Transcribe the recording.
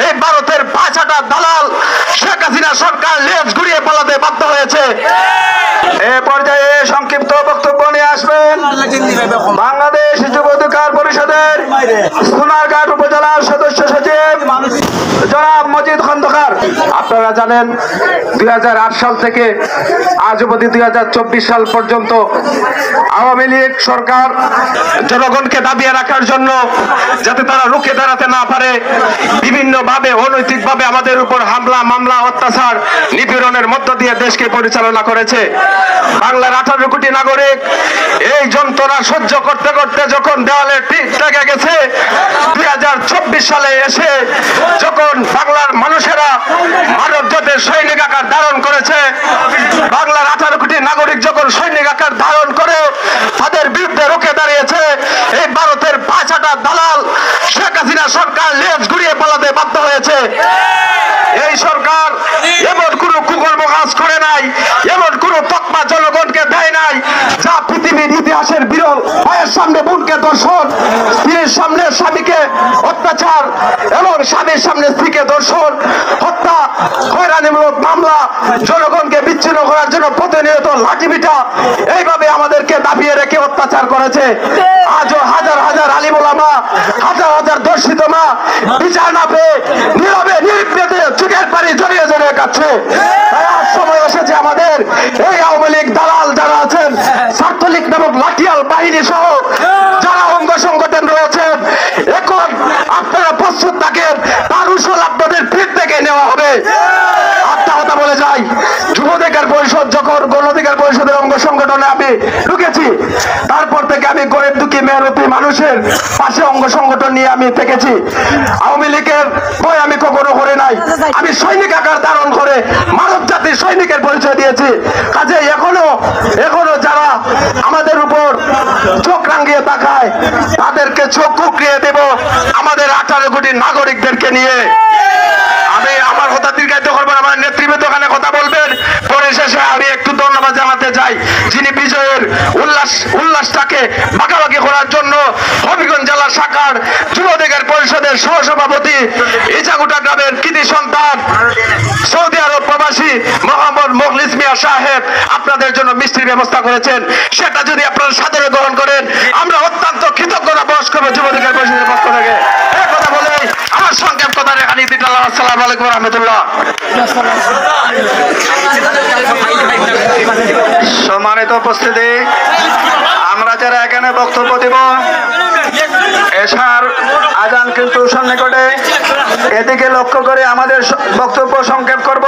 এই ভারতের পাঁচাটা দালাল শেখ হাসিনা সরকার লেজ ঘুরিয়ে পালাতে বাধ্য হয়েছে। এ পর্যায়ে সংক্ষিপ্ত বক্তব্য নিয়ে আসবেন বাংলাদেশ যুব অধিকার পরিষদের সোনারঘাট উপজেলার সদস্য সচিব জনাব মজিদ খন্দকার। আপনারা জানেন 2008 সাল থেকে আজ অবধি 2024 সাল পর্যন্ত আওয়ামী লীগ সরকার জনগণকে দাবিয়ে রাখার জন্য যাতে তারা রুখে দাঁড়াতে না পারে বিভিন্ন ভাবে অনৈতিক ভাবে আমাদের উপর হামলা মামলা অত্যাচার নিপীড়নের মধ্য দিয়ে দেশকে পরিচালনা করেছে। বাংলার 18 কোটি নাগরিক এই যন্ত্রণা সহ্য করতে করতে যখন দেওয়ালে পিঠ লেগে গেছে, 2024 সালে এসে যখন বাংলার মানুষেরা মানব জাতির সৈনিক আকার ধারণ করেছে, বাংলার 18 কোটি নাগরিক যখন সৈনিক আকার ধারণ করে তাদের বিরুদ্ধে রুখে দাঁড়িয়েছে, এই ভারতের পাঁচাটা দালাল শেখ হাসিনা সরকার লেজ ঘুরিয়ে পালাতে বাধ্য হয়েছে। এই সরকার এমন কোন কুকর্ম কাজ করে নাই, এমন কোন তকমা জনগণকে দেয় নাই যা পৃথিবীর ইতিহাসের বিরল। ভাইয়ের সামনে বোনকে ধর্ষণ, স্ত্রীর সামনে স্বামীকে অত্যাচার এবং স্বামীর সামনে স্ত্রীকে ধর্ষণ, হত্যা, হয়রানিমূলক মামলা, জনগণকে বিচ্ছিন্ন করার জন্য প্রতিনিয়ত লাঠিপিটা, এইভাবে আমাদেরকে দাবিয়ে রেখে অত্যাচার করেছে। আজও হাজার হাজার আলিম ওলামা, হাজার হাজার দর্শিত মা বিচার না পেয়ে নীরবে নির্বিঘ্নে চোখের পানি জড়িয়ে জড়িয়ে কাটছে। তাই আজ সময় এসেছে আমাদের এই আওয়ামী লীগ দালাল যারা আছেন, ছাত্রলীগ নামক লাঠিয়াল বাহিনী সহ যারা অঙ্গ সংগঠন রয়েছেন, এখন আপনারা প্রস্তুত থাকেন, তার উসল আপনাদের পিঠ থেকে নেওয়া হবে। একটা কথা বলে যাই, যুব অধিকার পরিষদ যখন গণ অধিকার পরিষদের অঙ্গ সংগঠনে আমি ঢুকেছি, তারপর থেকে আমি গরিব দুঃখী মেহনতি মানুষের পাশে অঙ্গ সংগঠন নিয়ে আমি থেকেছি। আওয়ামী লীগের ভয় আমি কখনো করে নাই, আমি সৈনিক আকার ধারণ করে মানব জাতির সৈনিকের পরিচয় দিয়েছি। কাজে এখনো যারা আমাদের উপর চোখ রাঙিয়ে তাকায় তাদেরকে চোখ কুকড়িয়ে দেব আমাদের 18 কোটি নাগরিকদেরকে নিয়ে। আমি আমার কথা দীর্ঘায়িত করবো, আমার নেতৃবৃন্দ ওখানে কথা বলবেন। পরিশেষে আমি একটু ধন্যবাদ জানাতে চাই যিনি বিজয়ের উল্লাসটাকে ভাগাভাগি করার জন্য হবিগঞ্জ জেলা শাখার যুব অধিকার পরিষদের সহসভাপতি ইজাগুটা গ্রামের কৃতি সন্তান সৌদি আরব প্রবাসী মোহাম্মদ মুখলিস মিয়া সাহেব আপনাদের জন্য মিষ্টির ব্যবস্থা করেছেন। সেটা যদি আপনারা সাদরে গ্রহণ করেন, আমরা অত্যন্ত কৃতজ্ঞতা প্রকাশ করবো যুব অধিকার পরিষদের পক্ষ থেকে। এই কথা বলে আমার সংক্ষেপ কথা রেখা নীতি। আসসালামু আলাইকুম রহমতুল্লাহ। সম্মানিত উপস্থিতি, আমরা যারা এখানে বক্তব্য দিব, এশার আজান কিন্তু সন্নিকটে, এদিকে লক্ষ্য করে আমাদের বক্তব্য সংক্ষেপ করব।